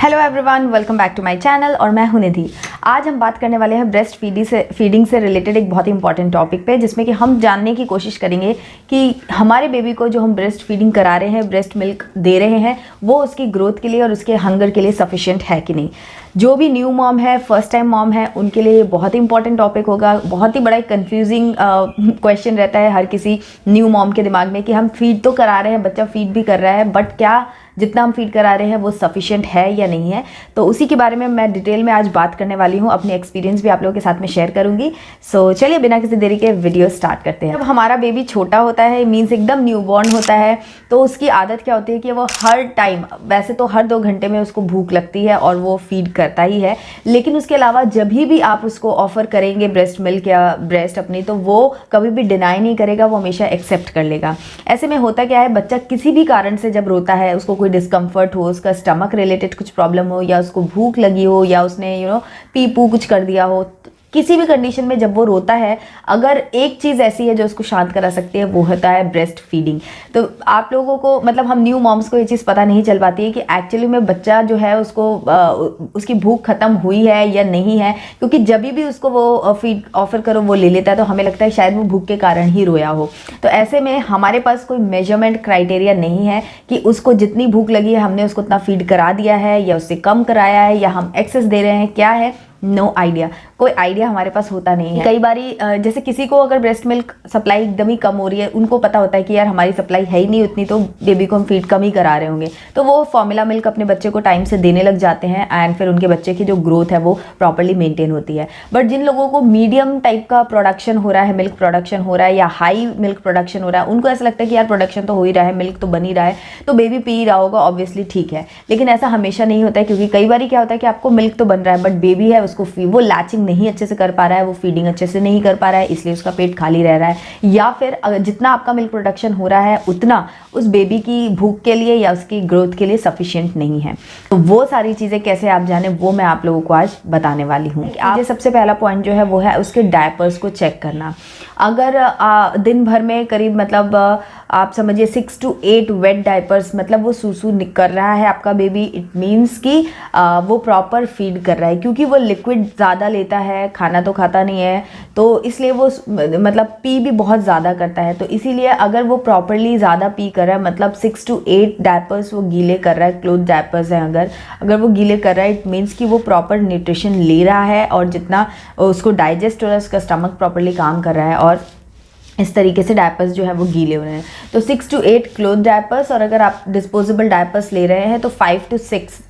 Hello everyone, welcome back to my channel और मैं हूं निधि। आज हम बात करने वाले हैं ब्रेस्ट फीडिंग से रिलेटेड एक बहुत ही इंपॉर्टेंट टॉपिक पे, जिसमें कि हम जानने की कोशिश करेंगे कि हमारे बेबी को जो हम ब्रेस्ट फीडिंग करा रहे हैं, ब्रेस्ट मिल्क दे रहे हैं, वो उसकी ग्रोथ के लिए और उसके हंगर के लिए सफिशिएंट है कि नहीं। जो भी न्यू मॉम है, फर्स्ट टाइम मॉम है, उनके लिए बहुत ही इंपॉर्टेंट टॉपिक होगा। बहुत ही बड़ा एक कन्फ्यूजिंग क्वेश्चन रहता है हर किसी न्यू मॉम के दिमाग में कि हम फीड तो करा रहे हैं, बच्चा फीड भी कर रहा है, बट क्या जितना हम फीड करा रहे हैं वो सफिशिएंट है या नहीं है। तो उसी के बारे में मैं डिटेल में आज बात करने वाली हूँ, अपनी एक्सपीरियंस भी आप लोगों के साथ में शेयर करूंगी। सो चलिए बिना किसी देरी के वीडियो स्टार्ट करते हैं। जब हमारा बेबी छोटा होता है, मीन्स एकदम न्यूबॉर्न होता है, तो उसकी आदत क्या होती है कि वो हर टाइम, वैसे तो हर 2 घंटे में उसको भूख लगती है और वो फीड करता ही है, लेकिन उसके अलावा जब भी आप उसको ऑफर करेंगे ब्रेस्ट मिल्क या ब्रेस्ट अपनी, तो वो कभी भी डिनाई नहीं करेगा, वो हमेशा एक्सेप्ट कर लेगा। ऐसे में होता क्या है, बच्चा किसी भी कारण से जब रोता है, उसको कोई डिस्कम्फर्ट हो, उसका स्टमक रिलेटेड कुछ प्रॉब्लम हो, या उसको भूख लगी हो, या उसने पी पू कुछ कर दिया हो, किसी भी कंडीशन में जब वो रोता है, अगर एक चीज़ ऐसी है जो उसको शांत करा सकती है, वो होता है ब्रेस्ट फीडिंग। तो आप लोगों को, मतलब हम न्यू मॉम्स को ये चीज़ पता नहीं चल पाती है कि एक्चुअली में बच्चा जो है उसको उसकी भूख खत्म हुई है या नहीं है, क्योंकि जब भी उसको वो फीड ऑफर करो वो ले लेता है, तो हमें लगता है शायद वो भूख के कारण ही रोया हो। तो ऐसे में हमारे पास कोई मेजरमेंट क्राइटेरिया नहीं है कि उसको जितनी भूख लगी है हमने उसको उतना फीड करा दिया है या उससे कम कराया है या हम एक्सेस दे रहे हैं, क्या है, नो आइडिया। कोई आइडिया हमारे पास होता नहीं है। कई बारी जैसे किसी को अगर ब्रेस्ट मिल्क सप्लाई एकदम ही कम हो रही है, उनको पता होता है कि यार हमारी सप्लाई है ही नहीं उतनी, तो बेबी को हम फीड कम ही करा रहे होंगे, तो वो फॉर्मूला मिल्क अपने बच्चे को टाइम से देने लग जाते हैं एंड फिर उनके बच्चे की जो ग्रोथ है वो प्रॉपरली मेंटेन होती है। बट जिन लोगों को मीडियम टाइप का प्रोडक्शन हो रहा है, मिल्क प्रोडक्शन हो रहा है, या हाई मिल्क प्रोडक्शन हो रहा है, उनको ऐसा लगता है कि यार प्रोडक्शन तो हो ही रहा है, मिल्क तो बन ही रहा है, तो बेबी पी रहा होगा, ऑब्वियसली ठीक है। लेकिन ऐसा हमेशा नहीं होता है, क्योंकि कई बार क्या होता है कि आपको मिल्क तो बन रहा है, बट बेबी है उसको वो लैचिंग नहीं अच्छे से कर पा रहा है, वो फीडिंग अच्छे से नहीं कर पा रहा है, इसलिए उसका पेट खाली रह रहा है, या फिर जितना आपका मिल्क प्रोडक्शन हो रहा है उतना उस बेबी की भूख के लिए या उसकी ग्रोथ के लिए सफिशिएंट नहीं है। तो वो सारी चीज़ें कैसे आप जाने, वो मैं आप लोगों को आज बताने वाली हूँ। आप सबसे पहला पॉइंट जो है वो है उसके डायपर्स को चेक करना। अगर दिन भर में करीब, मतलब आप समझिए 6 to 8 वेट डायपर्स, मतलब वो सूसू कर रहा है आपका बेबी, इट मीन्स कि वो प्रॉपर फीड कर रहा है, क्योंकि वो लिक्विड ज़्यादा लेता है, खाना तो खाता नहीं है, तो इसलिए वो मतलब पी भी बहुत ज़्यादा करता है। तो इसीलिए अगर वो प्रॉपरली ज़्यादा पी कर रहा है, मतलब 6 to 8 डायपर्स वो गीले कर रहा है, क्लोथ डायपर्स हैं, अगर वो गीले कर रहा है, इट मीन्स कि वो प्रॉपर न्यूट्रिशन ले रहा है और जितना उसको डाइजेस्ट हो रहा है, उसका स्टमक प्रॉपरली काम कर रहा है, और इस तरीके से डायपर्स जो है वो गीले हो रहे हैं। तो 6 to 8 क्लोथ डायपर्स, और अगर आप डिस्पोजेबल डायपर्स ले रहे हैं तो 5 to 6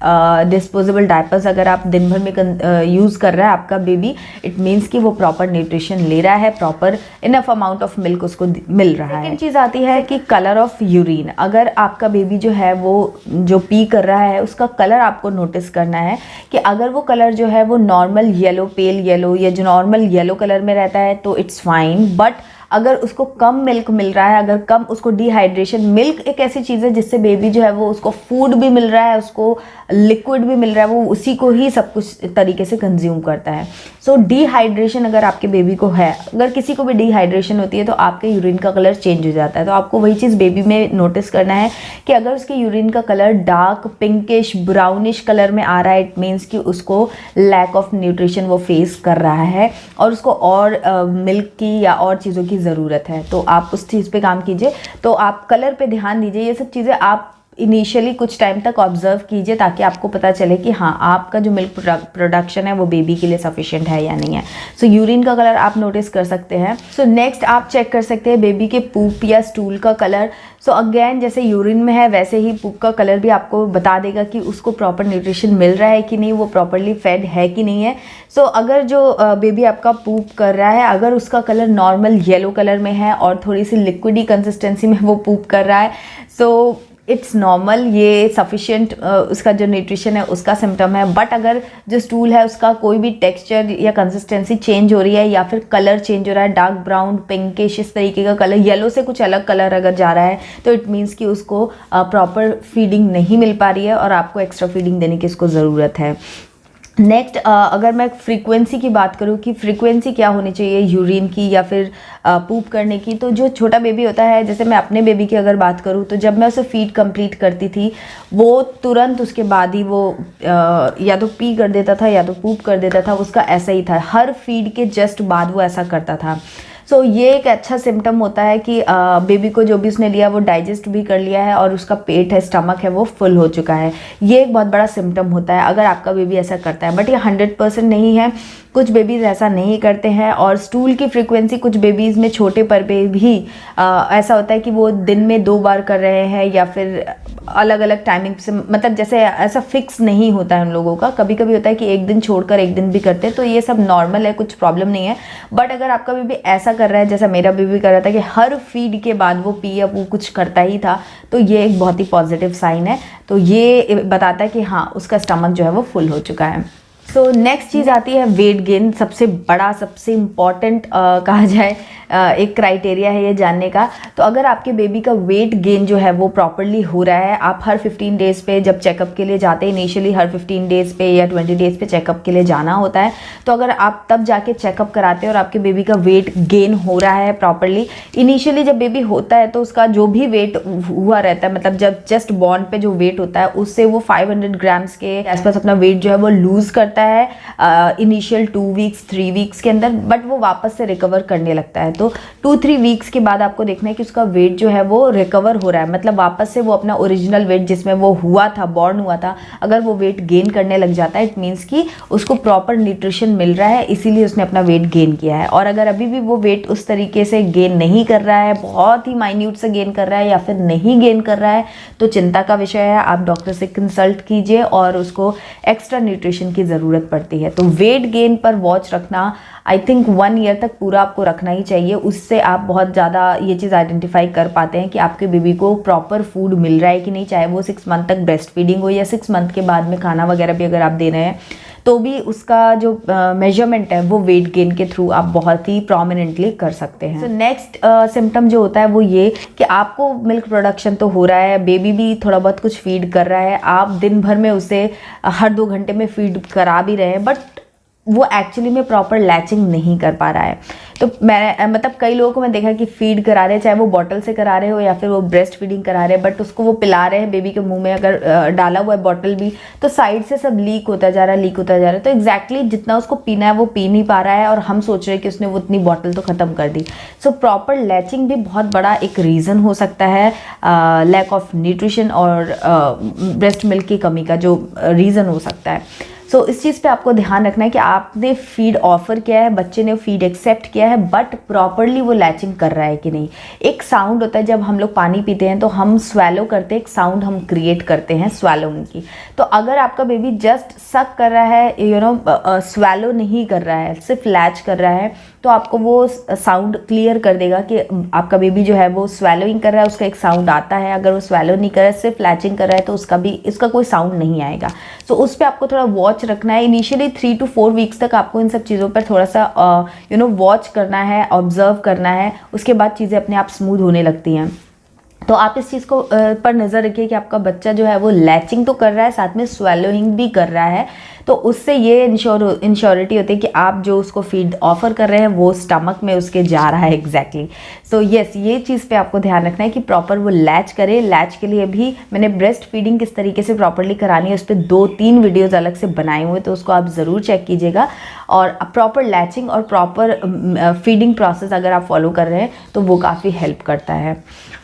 डिस्पोजेबल डायपर्स अगर आप दिन भर में यूज़ कर रहा है आपका बेबी, इट मीन्स कि वो प्रॉपर न्यूट्रिशन ले रहा है, proper enough amount of milk उसको मिल रहा है। सेकंड चीज़ आती है कि कलर ऑफ यूरिन। अगर आपका बेबी जो है वो जो पी कर रहा है, उसका कलर आपको नोटिस करना है कि अगर वो कलर जो है वो नॉर्मल येलो, पेल येलो, या जो नॉर्मल येलो कलर में रहता है तो इट्स फाइन, बट अगर उसको कम मिल्क मिल रहा है, अगर कम उसको डिहाइड्रेशन, मिल्क एक ऐसी चीज़ है जिससे बेबी जो है वो उसको फूड भी मिल रहा है, उसको लिक्विड भी मिल रहा है, वो उसी को ही सब कुछ तरीके से कंज्यूम करता है। सो डिहाइड्रेशन अगर आपके बेबी को है, अगर किसी को भी डिहाइड्रेशन होती है तो आपके यूरिन का कलर चेंज हो जाता है। तो आपको वही चीज़ बेबी में नोटिस करना है कि अगर उसके यूरिन का colour dark pinkish brownish colour में आ रहा है, इट मीन्स कि उसको लैक ऑफ न्यूट्रिशन वो फेस कर रहा है और उसको और मिल्क की या और चीज़ों की ज़रूरत है। तो आप उस चीज़ पे काम कीजिए। तो आप कलर पे ध्यान दीजिए, ये सब चीज़ें आप इनिशियली कुछ टाइम तक ऑब्जर्व कीजिए, ताकि आपको पता चले कि हाँ आपका जो मिल्क प्रोडक्शन है वो बेबी के लिए सफिशिएंट है या नहीं है। सो यूरिन का कलर आप नोटिस कर सकते हैं। सो नेक्स्ट आप चेक कर सकते हैं बेबी के पूप या स्टूल का कलर। सो अगेन जैसे यूरिन में है, वैसे ही पूप का कलर भी आपको बता देगा कि उसको प्रॉपर न्यूट्रिशन मिल रहा है कि नहीं, वो प्रॉपरली फेड है कि नहीं है। सो अगर जो बेबी आपका पूप कर रहा है, अगर उसका कलर नॉर्मल येलो कलर में है और थोड़ी सी लिक्विडी कंसिस्टेंसी में वो पूप कर रहा है, सो इट्स नॉर्मल, ये सफिशिएंट उसका जो न्यूट्रिशन है उसका सिम्टम है। बट अगर जो स्टूल है उसका कोई भी टेक्सचर या कंसिस्टेंसी चेंज हो रही है, या फिर कलर चेंज हो रहा है, डार्क ब्राउन पिंकिश इस तरीके का कलर, येलो से कुछ अलग कलर अगर जा रहा है, तो इट मीन्स कि उसको प्रॉपर फीडिंग नहीं मिल पा रही है और आपको एक्स्ट्रा फीडिंग देने की इसको ज़रूरत है। नेक्स्ट अगर मैं फ्रीक्वेंसी की बात करूँ कि फ्रीक्वेंसी क्या होनी चाहिए यूरिन की या फिर पूप करने की, तो जो छोटा बेबी होता है, जैसे मैं अपने बेबी की अगर बात करूँ तो जब मैं उसे फीड कंप्लीट करती थी वो तुरंत उसके बाद ही वो या तो पी कर देता था या तो पूप कर देता था, उसका ऐसा ही था, हर फीड के जस्ट बाद वो ऐसा करता था। सो ये एक अच्छा सिम्टम होता है कि बेबी को जो भी उसने लिया वो डाइजेस्ट भी कर लिया है और उसका पेट है, स्टमक है, वो फुल हो चुका है। ये एक बहुत बड़ा सिम्टम होता है अगर आपका बेबी ऐसा करता है, बट ये 100% नहीं है। कुछ बेबीज़ ऐसा नहीं करते हैं। और स्टूल की फ्रीक्वेंसी कुछ बेबीज़ में छोटे पर पे भी ऐसा होता है कि वो दिन में 2 बार कर रहे हैं या फिर अलग अलग टाइमिंग से, मतलब जैसे ऐसा फिक्स नहीं होता है उन लोगों का। कभी कभी होता है कि एक दिन छोड़कर एक दिन भी करते हैं, तो ये सब नॉर्मल है, कुछ प्रॉब्लम नहीं है। बट अगर आपका बेबी ऐसा कर रहा है जैसा मेरा बेबी कर रहा था कि हर फीड के बाद वो पी या वो कुछ करता ही था, तो ये एक बहुत ही पॉजिटिव साइन है। तो ये बताता है कि हाँ, उसका स्टमक जो है वो फुल हो चुका है। सो नेक्स्ट चीज़ आती है वेट गेन। सबसे बड़ा, सबसे इम्पॉर्टेंट कहा जाए एक क्राइटेरिया है ये जानने का। तो अगर आपके बेबी का वेट गेन जो है वो प्रॉपरली हो रहा है, आप हर 15 डेज़ पे जब चेकअप के लिए जाते हैं, इनिशियली हर 15 डेज़ पे या 20 डेज़ पे चेकअप के लिए जाना होता है, तो अगर आप तब जाके चेकअप कराते हैं और आपके बेबी का वेट गेन हो रहा है प्रॉपरली, इनिशियली जब बेबी होता है तो उसका जो भी वेट हुआ रहता है, मतलब जब जस्ट बॉर्न पे जो वेट होता है उससे वो 500 ग्राम्स के आसपास अपना वेट जो है वो लूज़ करता है इनिशियल 2 वीक्स 3 वीक्स के अंदर, बट वो वापस से रिकवर करने लगता है। तो 2-3 वीक्स के बाद आपको देखना है कि उसका वेट जो है वो रिकवर हो रहा है, मतलब वापस से वो अपना ओरिजिनल वेट जिसमें वो हुआ था, बॉर्न हुआ था, अगर वो वेट गेन करने लग जाता है, इट मीन्स कि उसको प्रॉपर न्यूट्रिशन मिल रहा है, इसीलिए उसने अपना वेट गेन किया है। और अगर अभी भी वो वेट उस तरीके से गेन नहीं कर रहा है, बहुत ही माइन्यूट से गेन कर रहा है या फिर नहीं गेन कर रहा है, तो चिंता का विषय है। आप डॉक्टर से कंसल्ट कीजिए और उसको एक्स्ट्रा न्यूट्रिशन की ज़रूरत पड़ती है। तो वेट गेन पर वॉच रखना आई थिंक 1 ईयर तक पूरा आपको रखना ही चाहिए। उससे आप बहुत ज़्यादा ये चीज़ आइडेंटिफाई कर पाते हैं कि आपके बेबी को प्रॉपर फूड मिल रहा है कि नहीं, चाहे वो 6 मंथ तक ब्रेस्ट फीडिंग हो या 6 मंथ के बाद में खाना वगैरह भी अगर आप दे रहे हैं, तो भी उसका जो मेजरमेंट है वो वेट गेन के थ्रू आप बहुत ही प्रोमिनेंटली कर सकते हैं। तो नेक्स्ट सिम्टम जो होता है वो ये कि आपको मिल्क प्रोडक्शन तो हो रहा है, बेबी भी थोड़ा बहुत कुछ फीड कर रहा है, आप दिन भर में उसे हर 2 घंटे में फीड करा भी रहे हैं, बट वो एक्चुअली में प्रॉपर लैचिंग नहीं कर पा रहा है। तो मैं मतलब कई लोगों को मैं देखा कि फीड करा रहे हैं, चाहे वो बॉटल से करा रहे हो या फिर वो ब्रेस्ट फीडिंग करा रहे हैं, बट उसको वो पिला रहे हैं बेबी के मुंह में, अगर डाला हुआ है बॉटल भी, तो साइड से सब लीक होता जा रहा है, लीक होता जा रहा है। तो एग्जैक्टली जितना उसको पीना है वो पी नहीं पा रहा है और हम सोच रहे हैं कि उसने वो उतनी बॉटल तो ख़त्म कर दी। सो प्रॉपर लैचिंग भी बहुत बड़ा एक रीज़न हो सकता है, लैक ऑफ न्यूट्रिशन और ब्रेस्ट मिल्क की कमी का जो रीज़न हो सकता है। सो इस चीज़ पे आपको ध्यान रखना है कि आपने फीड ऑफर किया है, बच्चे ने फीड एक्सेप्ट किया है, बट प्रॉपरली वो लैचिंग कर रहा है कि नहीं। एक साउंड होता है जब हम लोग पानी पीते हैं तो हम स्वेलो करते हैं, एक साउंड हम क्रिएट करते हैं स्वेलोइंग की। तो अगर आपका बेबी जस्ट सक कर रहा है, स्वेलो नहीं कर रहा है, सिर्फ लैच कर रहा है, तो आपको वो साउंड क्लियर कर देगा कि आपका बेबी जो है वो स्वेलोइंग कर रहा है, उसका एक साउंड आता है। अगर वो स्वेलो नहीं कर रहा है, सिर्फ लैचिंग कर रहा है, तो इसका कोई साउंड नहीं आएगा। सो उस पर आपको थोड़ा वॉच रखना है। इनिशियली 3 to 4 वीक्स तक आपको इन सब चीज़ों पर थोड़ा सा वॉच करना है, ऑब्जर्व करना है। उसके बाद चीज़ें अपने आप स्मूथ होने लगती हैं। तो आप इस चीज़ को पर नज़र रखिए कि आपका बच्चा जो है वो लैचिंग तो कर रहा है, साथ में स्वेलोइंग भी कर रहा है। तो उससे ये इंश्योरिटी होती है कि आप जो उसको फीड ऑफर कर रहे हैं वो स्टमक में उसके जा रहा है एग्जैक्टली। सो यस, ये चीज़ पे आपको ध्यान रखना है कि प्रॉपर वो लैच करे। लैच के लिए भी मैंने ब्रेस्ट फीडिंग किस तरीके से प्रॉपरली करानी है उस पर 2-3 वीडियोज़ अलग से बनाए हुए, तो उसको आप ज़रूर चेक कीजिएगा। और प्रॉपर लैचिंग और प्रॉपर फीडिंग प्रोसेस अगर आप फॉलो कर रहे हैं तो वो काफ़ी हेल्प करता है।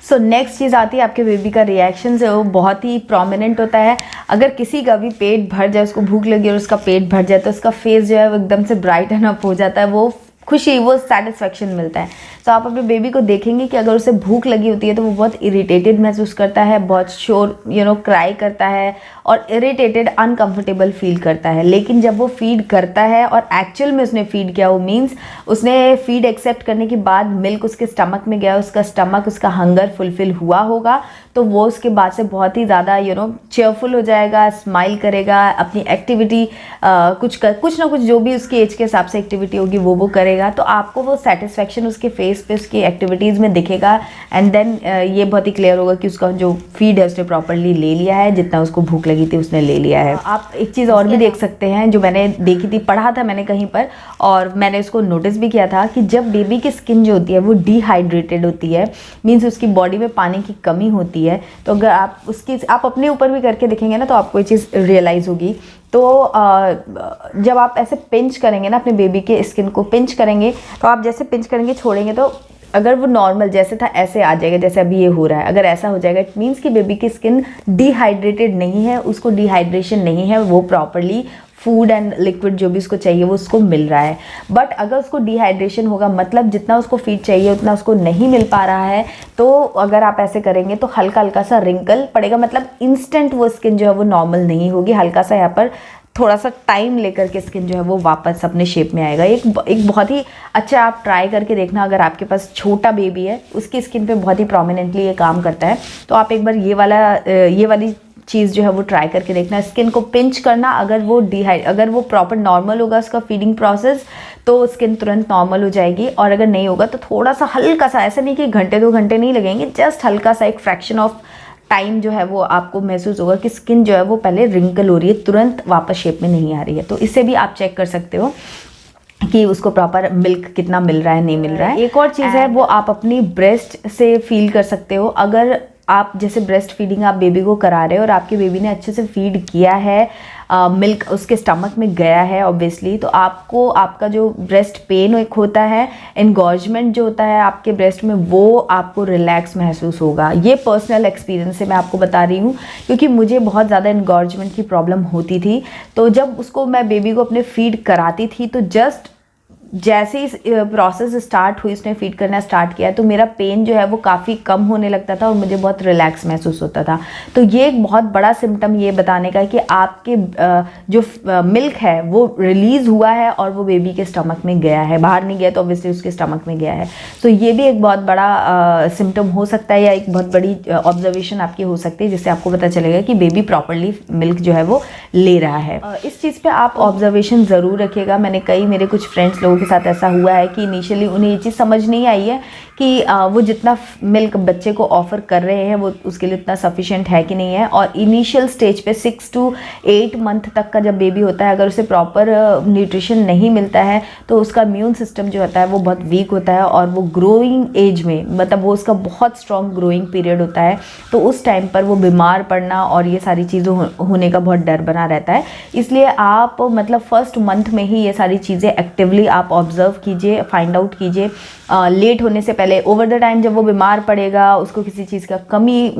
सो नेक्स्ट चीज़ आती है आपके बेबी का रिएक्शन है, वो बहुत ही प्रोमिनेंट होता है। अगर किसी का भी पेट भर जाए, उसको भूख लगी और उसका पेट भर जाए, तो उसका फेस जो है वो एकदम से ब्राइटन अप हो जाता है, वो खुशी, वो सेटिस्फेक्शन मिलता है। तो आप अपने बेबी को देखेंगे कि अगर उसे भूख लगी होती है तो वो बहुत इरिटेटेड महसूस करता है, बहुत शोर क्राई करता है और इरिटेटेड अनकंफर्टेबल फील करता है। लेकिन जब वो फीड करता है और एक्चुअल में उसने फीड किया, वो मीन्स उसने फीड एक्सेप्ट करने के बाद मिल्क उसके स्टमक में गया, उसका स्टमक, उसका हंगर फुलफिल हुआ होगा, तो वो उसके बाद से बहुत ही ज़्यादा चेयरफुल हो जाएगा, स्माइल करेगा, अपनी एक्टिविटी कुछ ना कुछ जो भी उसकी एज के हिसाब से एक्टिविटी होगी वो करेगा। तो आपको वो सेटिस्फेक्शन उसके फेस फेस पे, उसकी एक्टिविटीज़ में दिखेगा। एंड देन ये बहुत ही क्लियर होगा कि उसका जो फीड है उसने प्रॉपरली ले लिया है, जितना उसको भूख लगी थी उसने ले लिया है। आप एक चीज़ और भी देख सकते हैं जो मैंने देखी थी, पढ़ा था मैंने कहीं पर, और मैंने इसको नोटिस भी किया था कि जब बेबी की स्किन जो होती है वो डिहाइड्रेटेड होती है, मीन्स उसकी बॉडी में पानी की कमी होती है, तो अगर आप अपने ऊपर भी करके देखेंगे ना तो आपको ये चीज़ रियलाइज़ होगी। तो जब आप ऐसे पिंच करेंगे ना, अपने बेबी के स्किन को पिंच करेंगे, तो आप जैसे पिंच करेंगे छोड़ेंगे तो अगर वो नॉर्मल जैसे था ऐसे आ जाएगा, जैसे अभी ये हो रहा है, अगर ऐसा हो जाएगा इट मीन्स कि बेबी की स्किन डिहाइड्रेटेड नहीं है, उसको डिहाइड्रेशन नहीं है, वो प्रॉपरली फूड एंड लिक्विड जो भी उसको चाहिए वो उसको मिल रहा है। बट अगर उसको डिहाइड्रेशन होगा, मतलब जितना उसको फीड चाहिए उतना उसको नहीं मिल पा रहा है, तो अगर आप ऐसे करेंगे तो हल्का हल्का सा रिंकल पड़ेगा, मतलब इंस्टेंट वो स्किन जो है वो नॉर्मल नहीं होगी, हल्का सा यहाँ पर थोड़ा सा टाइम लेकर के स्किन जो है वो वापस अपने शेप में आएगा। एक बहुत ही अच्छा, आप ट्राई करके देखना, अगर आपके पास छोटा बेबी है उसकी स्किन पे बहुत ही प्रोमिनेंटली ये काम करता है, तो आप एक बार ये वाली चीज़ जो है वो ट्राई करके देखना। स्किन को पिंच करना, अगर वो प्रॉपर नॉर्मल होगा उसका फीडिंग प्रोसेस तो स्किन तुरंत नॉर्मल हो जाएगी, और अगर नहीं होगा तो थोड़ा सा हल्का सा, ऐसा नहीं कि घंटे 2 घंटे नहीं लगेंगे, जस्ट हल्का सा एक फ्रैक्शन ऑफ टाइम जो है वो आपको महसूस होगा कि स्किन जो है वो पहले रिंकल हो रही है, तुरंत वापस शेप में नहीं आ रही है। तो इससे भी आप चेक कर सकते हो कि उसको प्रॉपर मिल्क कितना मिल रहा है, नहीं मिल रहा है। एक और चीज़ है वो आप अपनी ब्रेस्ट से फील कर सकते हो। अगर आप जैसे ब्रेस्ट फीडिंग आप बेबी को करा रहे हो और आपके बेबी ने अच्छे से फीड किया है, मिल्क उसके स्टमक में गया है ऑब्वियसली, तो आपको आपका जो ब्रेस्ट पेन एक होता है, एनगॉर्जमेंट जो होता है आपके ब्रेस्ट में, वो आपको रिलैक्स महसूस होगा। ये पर्सनल एक्सपीरियंस से मैं आपको बता रही हूँ, क्योंकि मुझे बहुत ज़्यादा एनगॉर्जमेंट की प्रॉब्लम होती थी। तो जब उसको मैं बेबी को अपने फीड कराती थी तो जस्ट जैसे ही प्रोसेस स्टार्ट हुई, उसने फीड करना स्टार्ट किया, तो मेरा पेन जो है वो काफ़ी कम होने लगता था और मुझे बहुत रिलैक्स महसूस होता था। तो ये एक बहुत बड़ा सिम्टम ये बताने का है कि आपके जो मिल्क है वो रिलीज़ हुआ है और वो बेबी के स्टमक में गया है, बाहर नहीं गया तो ऑब्वियसली उसके स्टमक में गया है। तो ये भी एक बहुत बड़ा सिम्टम हो सकता है, या एक बहुत बड़ी ऑब्जर्वेशन आपकी हो सकती है, जिससे आपको पता चलेगा कि बेबी प्रॉपरली मिल्क जो है वो ले रहा है। इस चीज़ पे आप ऑब्जर्वेशन ज़रूर रखिएगा। मेरे कुछ फ्रेंड्स लोगों के साथ ऐसा हुआ है कि इनिशियली उन्हें ये चीज़ समझ नहीं आई है कि वो जितना मिल्क बच्चे को ऑफ़र कर रहे हैं वो उसके लिए उतना सफिशिएंट है कि नहीं है। और इनिशियल स्टेज पे 6 to 8 मंथ तक का जब बेबी होता है, अगर उसे प्रॉपर न्यूट्रिशन नहीं मिलता है तो उसका इम्यून सिस्टम जो होता है वो बहुत वीक होता है, और वो ग्रोइंग एज में, मतलब वो उसका बहुत स्ट्रॉन्ग ग्रोइंग पीरियड होता है, तो उस टाइम पर वो बीमार पड़ना और ये सारी चीज़ें होने का बहुत डर बना रहता है। इसलिए आप मतलब फर्स्ट मंथ में ही ये सारी चीज़ें एक्टिवली आप ऑब्जर्व कीजिए, फाइंड आउट कीजिए। लेट होने से पहले, ओवर द टाइम जब वो बीमार पड़ेगा, उसको किसी चीज़ का कमी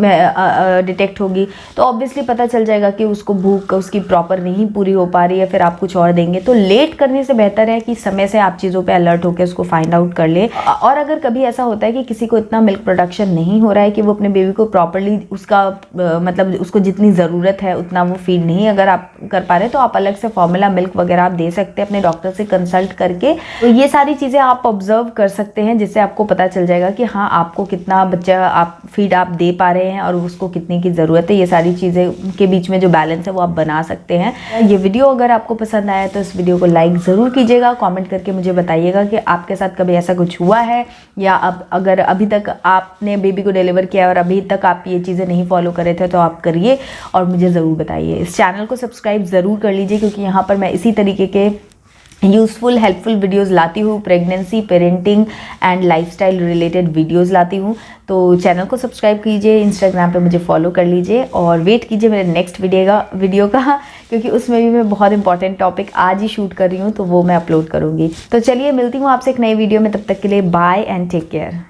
डिटेक्ट होगी, तो ऑब्वियसली पता चल जाएगा कि उसको भूख उसकी प्रॉपर नहीं पूरी हो पा रही है, फिर आप कुछ और देंगे। तो लेट करने से बेहतर है कि समय से आप चीज़ों पे अलर्ट होकर उसको फाइंड आउट कर ले। और अगर कभी ऐसा होता है कि किसी को इतना मिल्क प्रोडक्शन नहीं हो रहा है कि वो अपने बेबी को प्रॉपरली उसका मतलब उसको जितनी ज़रूरत है उतना वो फीड नहीं अगर आप कर पा रहे, तो आप अलग से फॉर्मूला मिल्क वगैरह आप दे सकते हैं अपने डॉक्टर से कंसल्ट करके। तो ये सारी चीज़ें आप ऑब्जर्व कर सकते हैं, जिससे आपको पता चल जाएगा कि हाँ आपको कितना बच्चा आप फीड आप दे पा रहे हैं और उसको कितने की ज़रूरत है। ये सारी चीज़ें के बीच में जो बैलेंस है वो आप बना सकते हैं। ये वीडियो अगर आपको पसंद आया तो इस वीडियो को लाइक ज़रूर कीजिएगा, कमेंट करके मुझे बताइएगा कि आपके साथ कभी ऐसा कुछ हुआ है, या अब अगर अभी तक आपने बेबी को डिलीवर किया और अभी तक आप ये चीज़ें नहीं फॉलो करे थे तो आप करिए और मुझे ज़रूर बताइए। इस चैनल को सब्सक्राइब ज़रूर कर लीजिए, क्योंकि यहाँ पर मैं इसी तरीके के यूज़फुल हेल्पफुल वीडियोस लाती हूँ, pregnancy, parenting and lifestyle related videos लाती हूँ। तो चैनल को सब्सक्राइब कीजिए, इंस्टाग्राम पे मुझे फॉलो कर लीजिए और वेट कीजिए मेरे नेक्स्ट वीडियो का, क्योंकि उसमें भी मैं बहुत इंपॉर्टेंट टॉपिक आज ही शूट कर रही हूँ, तो वो मैं अपलोड करूँगी। तो चलिए मिलती हूँ आपसे एक नई वीडियो में, तब तक के लिए बाय एंड टेक केयर।